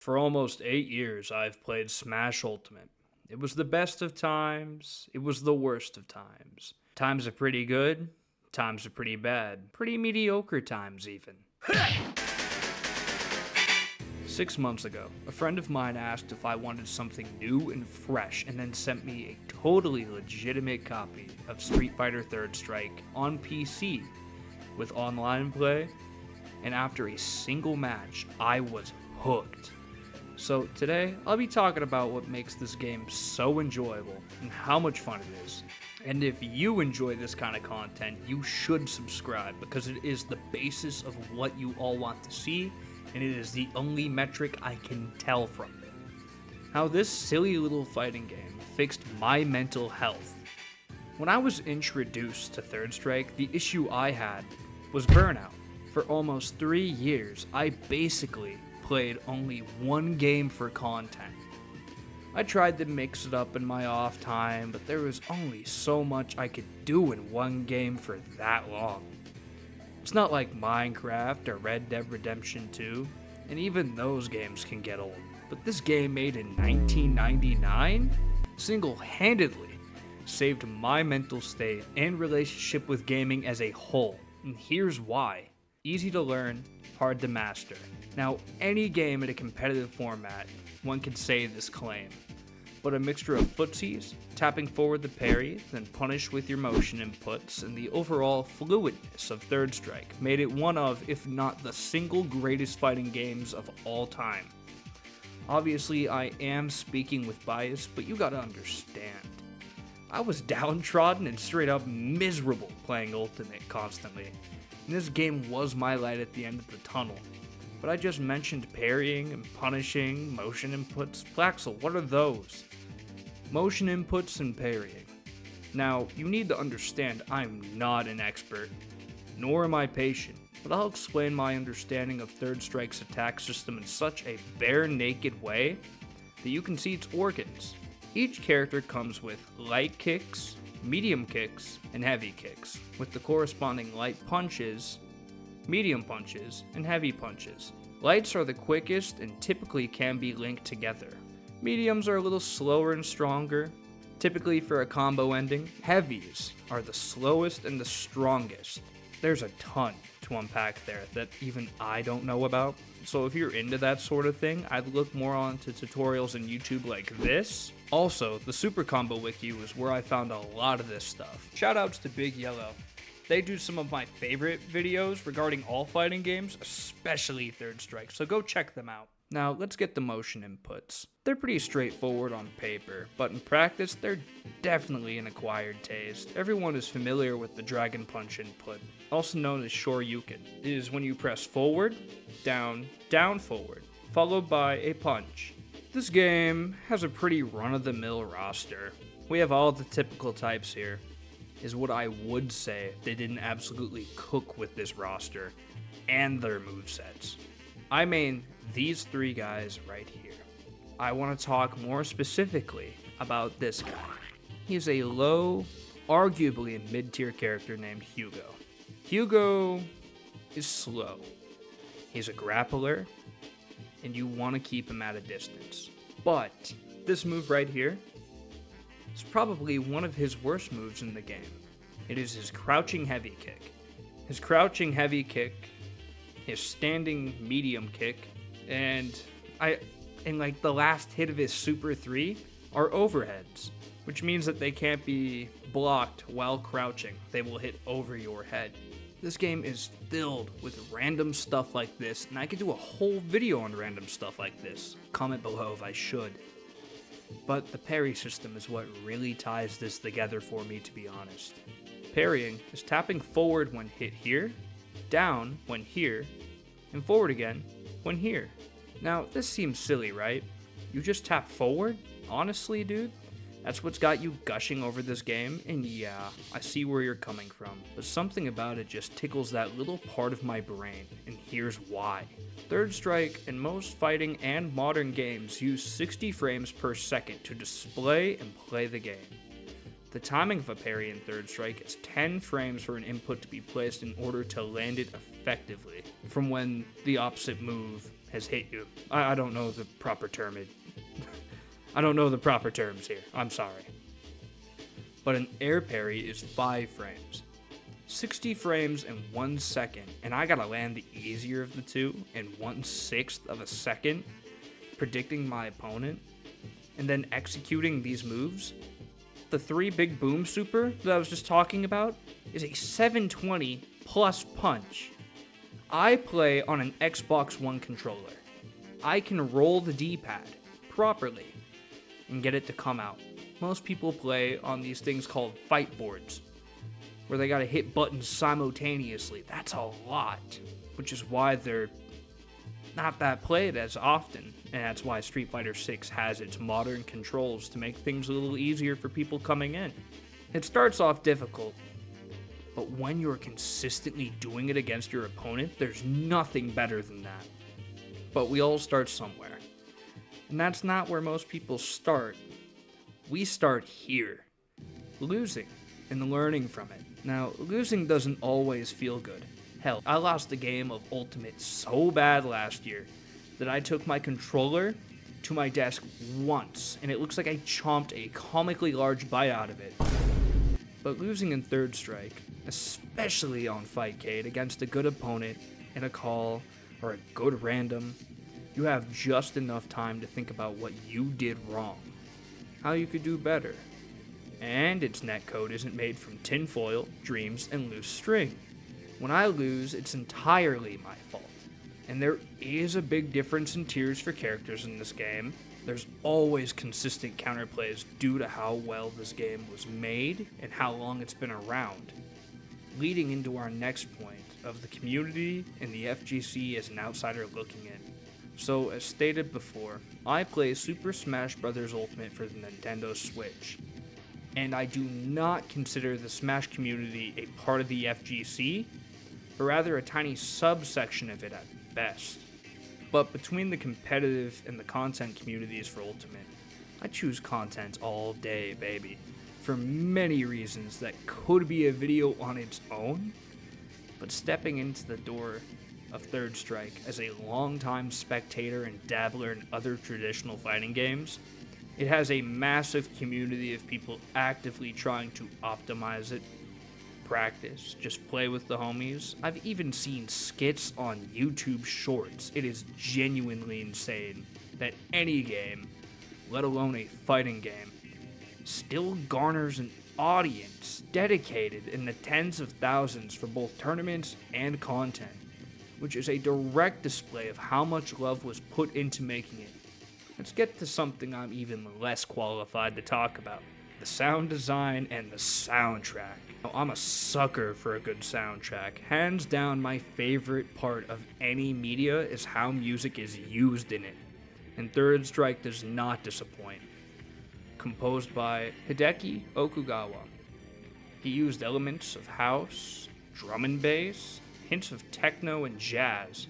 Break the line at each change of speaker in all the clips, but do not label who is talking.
For almost 8 years, I've played Smash Ultimate. It was the best of times, it was the worst of times. Times are pretty good, times are pretty bad, pretty mediocre times even. 6 months ago, a friend of mine asked if I wanted something new and fresh and then sent me a totally legitimate copy of Street Fighter 3rd Strike on PC with online play, and after a single match, I was hooked. So today, I'll be talking about what makes this game so enjoyable and how much fun it is. And if you enjoy this kind of content, you should subscribe because it is the basis of what you all want to see, and it is the only metric I can tell from. How this silly little fighting game fixed my mental health. When I was introduced to Third Strike, the issue I had was burnout. For almost 3 years, I basically played only one game for content. I tried to mix it up in my off time, but there was only so much I could do in one game for that long. It's not like Minecraft or Red Dead Redemption 2, and even those games can get old. But this game made in 1999 single-handedly saved my mental state and relationship with gaming as a whole. And here's why. Easy to learn, hard to master. Now, any game in a competitive format, one can say this claim, but a mixture of footsies, tapping forward the parry, then punish with your motion inputs, and the overall fluidness of Third Strike made it one of, if not the single greatest fighting games of all time. Obviously, I am speaking with bias, but you gotta understand. I was downtrodden and straight up miserable playing Ultimate constantly, and this game was my light at the end of the tunnel. But I just mentioned parrying and punishing, motion inputs. Plaxil, what are those? Motion inputs and parrying. Now, you need to understand I'm not an expert, nor am I patient, but I'll explain my understanding of Third Strike's attack system in such a bare naked way that you can see its organs. Each character comes with light kicks, medium kicks, and heavy kicks, with the corresponding light punches, medium punches, and heavy punches. Lights are the quickest and typically can be linked together. Mediums are a little slower and stronger, typically for a combo ending. Heavies are the slowest and the strongest. There's a ton to unpack there that even I don't know about, so if you're into that sort of thing, I'd look more onto tutorials on YouTube like this. Also, the Super Combo Wiki was where I found a lot of this stuff. Shoutouts to Big Yellow. They do some of my favorite videos regarding all fighting games, especially Third Strike, so go check them out. Now, let's get the motion inputs. They're pretty straightforward on paper, but in practice, they're definitely an acquired taste. Everyone is familiar with the Dragon Punch input, also known as Shoryuken. It is when you press forward, down, down forward, followed by a punch. This game has a pretty run-of-the-mill roster. We have all the typical types here, is what I would say if they didn't absolutely cook with this roster and their movesets. I mean, these three guys right here. I want to talk more specifically about this guy. He's a low, arguably a mid-tier character named Hugo. Hugo is slow. He's a grappler, and you want to keep him at a distance. But this move right here is probably one of his worst moves in the game. It is his crouching heavy kick. His crouching heavy kick, his standing medium kick, and like the last hit of his Super 3 are overheads, which means that they can't be blocked while crouching. They will hit over your head. This game is filled with random stuff like this, and I could do a whole video on random stuff like this. Comment below if I should. But the parry system is what really ties this together for me, to be honest. Parrying is tapping forward when hit here, down when here, and forward again when here. Now, this seems silly, right? You just tap forward? Honestly, dude? That's what's got you gushing over this game, and yeah, I see where you're coming from, but something about it just tickles that little part of my brain, and here's why. Third Strike and most fighting and modern games use 60 frames per second to display and play the game. The timing of a parry in Third Strike is 10 frames for an input to be placed in order to land it effectively, from when the opposite move has hit you. I don't know the proper term. I don't know the proper terms here. I'm sorry. But an air parry is 5 frames. 60 frames in 1 second, and I gotta land the easier of the two in 1/6 of a second, predicting my opponent, and then executing these moves. The 3 big boom super that I was just talking about is a 720 plus punch. I play on an Xbox One controller. I can roll the D-pad properly and get it to come out. Most people play on these things called fight boards, where they gotta hit buttons simultaneously. That's a lot, which is why they're not that played as often, and that's why Street Fighter 6 has its modern controls to make things a little easier for people coming in. It starts off difficult, but when you're consistently doing it against your opponent, there's nothing better than that. But we all start somewhere, and that's not where most people start. We start here, losing and learning from it. Now, losing doesn't always feel good. Hell, I lost a game of Ultimate so bad last year that I took my controller to my desk once, and it looks like I chomped a comically large bite out of it. But losing in Third Strike, especially on fightcade against a good opponent in a call or a good random, you have just enough time to think about what you did wrong, how you could do better. And its netcode isn't made from tinfoil, dreams, and loose string. When I lose, it's entirely my fault. And there is a big difference in tiers for characters in this game. There's always consistent counterplays due to how well this game was made and how long it's been around. Leading into our next point of the community and the FGC as an outsider looking in. So, as stated before, I play Super Smash Bros. Ultimate for the Nintendo Switch, and I do not consider the Smash community a part of the FGC, but rather a tiny subsection of it at best. But between the competitive and the content communities for Ultimate, I choose content all day, baby, for many reasons that could be a video on its own, but stepping into the door of Third Strike as a longtime spectator and dabbler in other traditional fighting games, it has a massive community of people actively trying to optimize it, practice, just play with the homies. I've even seen skits on YouTube Shorts. It is genuinely insane that any game, let alone a fighting game, still garners an audience dedicated in the tens of thousands for both tournaments and content, which is a direct display of how much love was put into making it. Let's get to something I'm even less qualified to talk about: the sound design and the soundtrack. Now, I'm a sucker for a good soundtrack. Hands down, my favorite part of any media is how music is used in it, and Third Strike does not disappoint. Composed by Hideki Okugawa, he used elements of house, drum and bass, hints of techno and jazz.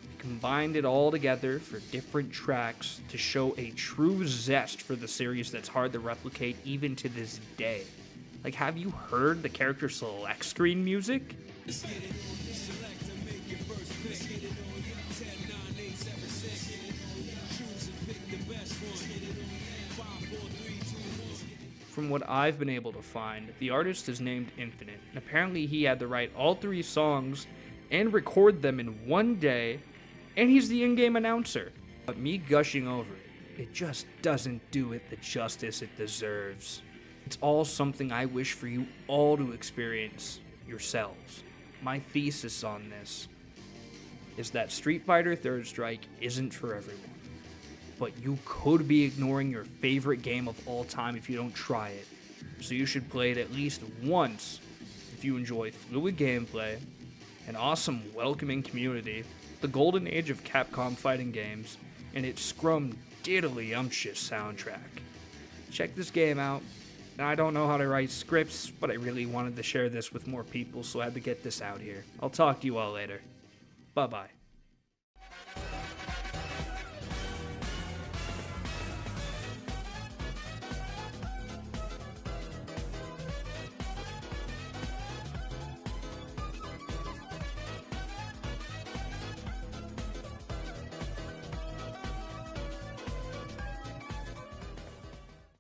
He combined it all together for different tracks to show a true zest for the series that's hard to replicate even to this day. Like, have you heard the character select screen music? From what I've been able to find, the artist is named Infinite, and apparently he had to write all 3 songs and record them in one day, and he's the in-game announcer. But me gushing over it just doesn't do it the justice it deserves. It's all something I wish for you all to experience yourselves. My thesis on this is that Street Fighter Third Strike isn't for everyone, but you could be ignoring your favorite game of all time if you don't try it. So you should play it at least once if you enjoy fluid gameplay, an awesome welcoming community, the golden age of Capcom fighting games, and its scrum-diddly-umptious soundtrack. Check this game out. I don't know how to write scripts, but I really wanted to share this with more people, so I had to get this out here. I'll talk to you all later. Bye-bye.